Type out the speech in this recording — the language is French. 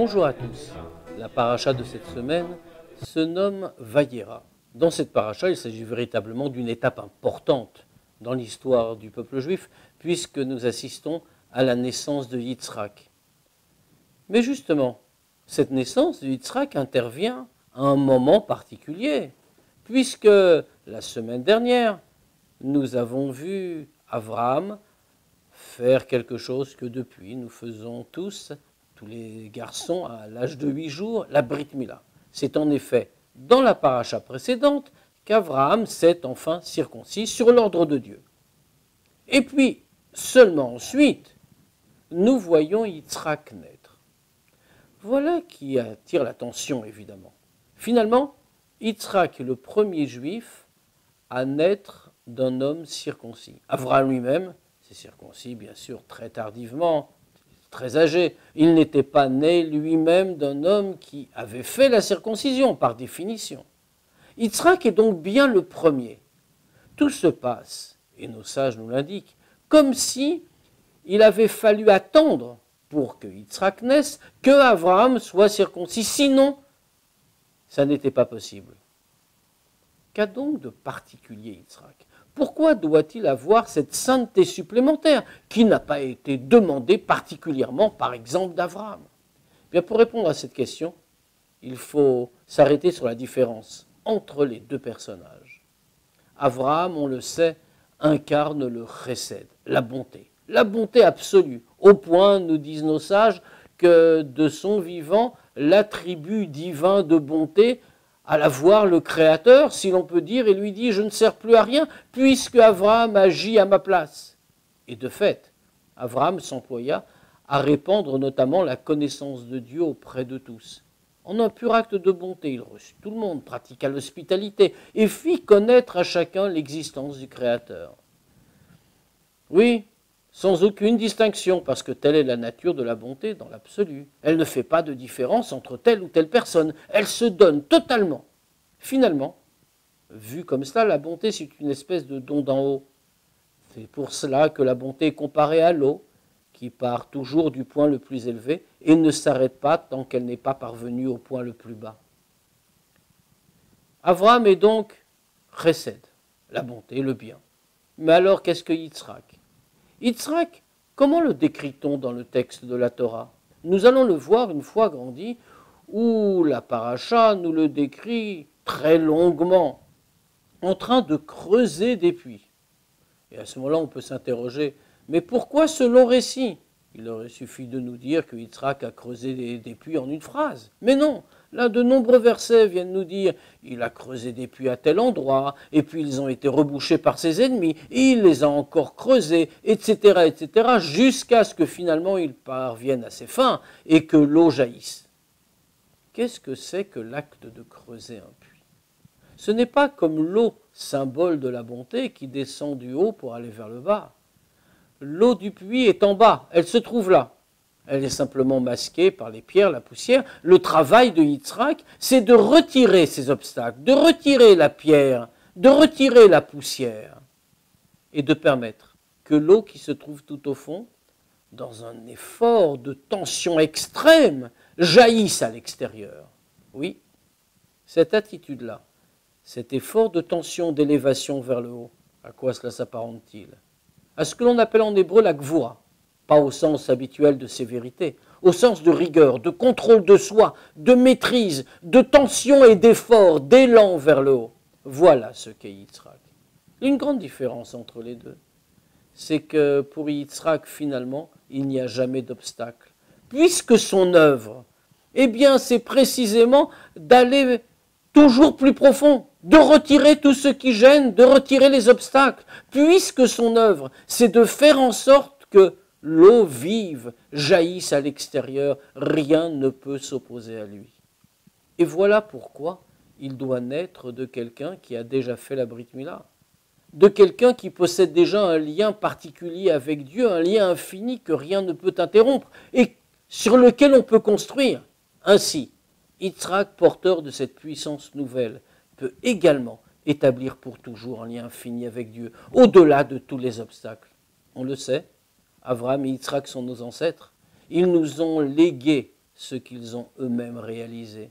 Bonjour à tous. La paracha de cette semaine se nomme Vayera. Dans cette paracha, il s'agit véritablement d'une étape importante dans l'histoire du peuple juif, puisque nous assistons à la naissance de Yitzhak. Mais justement, cette naissance de Yitzhak intervient à un moment particulier, puisque la semaine dernière, nous avons vu Abraham faire quelque chose que depuis nous faisons tous les garçons à l'âge de 8 jours, la Brit Mila. C'est en effet dans la paracha précédente qu'Abraham s'est enfin circoncis sur l'ordre de Dieu. Et puis, seulement ensuite, nous voyons Yitzhak naître. Voilà qui attire l'attention, évidemment. Finalement, Yitzhak est le premier juif à naître d'un homme circoncis. Abraham lui-même s'est circoncis, bien sûr, très tardivement, très âgé. Il n'était pas né lui-même d'un homme qui avait fait la circoncision, par définition. Yitzhak est donc bien le premier. Tout se passe, et nos sages nous l'indiquent, comme si il avait fallu attendre pour que Yitzhak naisse, que Abraham soit circoncis. Sinon, ça n'était pas possible. Qu'a donc de particulier Yitzhak ? Pourquoi doit-il avoir cette sainteté supplémentaire qui n'a pas été demandée particulièrement, par exemple, d'Abraham ? Bien, pour répondre à cette question, il faut s'arrêter sur la différence entre les deux personnages. Abraham, on le sait, incarne le chesed, la bonté absolue, au point, nous disent nos sages, que de son vivant, l'attribut divin de bonté à la voir le Créateur, si l'on peut dire, et lui dit « Je ne sers plus à rien, puisque Abraham agit à ma place ». Et de fait, Abraham s'employa à répandre notamment la connaissance de Dieu auprès de tous. En un pur acte de bonté, il reçut tout le monde, pratiqua l'hospitalité et fit connaître à chacun l'existence du Créateur. Oui, sans aucune distinction, parce que telle est la nature de la bonté dans l'absolu. Elle ne fait pas de différence entre telle ou telle personne. Elle se donne totalement. Finalement, vu comme cela, la bonté, c'est une espèce de don d'en haut. C'est pour cela que la bonté est comparée à l'eau, qui part toujours du point le plus élevé et ne s'arrête pas tant qu'elle n'est pas parvenue au point le plus bas. Abraham est donc chesed, la bonté, le bien. Mais alors, qu'est-ce que Yitzhak ? Yitzhak, comment le décrit-on dans le texte de la Torah ? Nous allons le voir une fois grandi, où la paracha nous le décrit très longuement, en train de creuser des puits. Et à ce moment-là, on peut s'interroger, mais pourquoi ce long récit ? Il aurait suffi de nous dire que Yitzhak a creusé des puits en une phrase. Mais non, là, de nombreux versets viennent nous dire il a creusé des puits à tel endroit, et puis ils ont été rebouchés par ses ennemis, et il les a encore creusés, etc., jusqu'à ce que finalement il parvienne à ses fins et que l'eau jaillisse. Qu'est-ce que c'est que l'acte de creuser un puits ? Ce n'est pas comme l'eau, symbole de la bonté, qui descend du haut pour aller vers le bas. L'eau du puits est en bas, elle se trouve là. Elle est simplement masquée par les pierres, la poussière. Le travail de Yitzhak, c'est de retirer ces obstacles, de retirer la pierre, de retirer la poussière et de permettre que l'eau qui se trouve tout au fond, dans un effort de tension extrême, jaillisse à l'extérieur. Oui, cette attitude-là, cet effort de tension, d'élévation vers le haut, à quoi cela s'apparente-t-il ? À ce que l'on appelle en hébreu la gvoura, pas au sens habituel de sévérité, au sens de rigueur, de contrôle de soi, de maîtrise, de tension et d'effort, d'élan vers le haut. Voilà ce qu'est Yitzhak. Une grande différence entre les deux, c'est que pour Yitzhak, finalement, il n'y a jamais d'obstacle. Puisque son œuvre, eh bien, c'est précisément d'aller toujours plus profond, de retirer tout ce qui gêne, de retirer les obstacles, puisque son œuvre, c'est de faire en sorte que l'eau vive jaillisse à l'extérieur, rien ne peut s'opposer à lui. Et voilà pourquoi il doit naître de quelqu'un qui a déjà fait la Brit Mila, de quelqu'un qui possède déjà un lien particulier avec Dieu, un lien infini que rien ne peut interrompre, et sur lequel on peut construire. Ainsi, Yitzhak, porteur de cette puissance nouvelle, peut également établir pour toujours un lien infini avec Dieu, au-delà de tous les obstacles. On le sait, Abraham et Yitzhak sont nos ancêtres. Ils nous ont légué ce qu'ils ont eux-mêmes réalisé.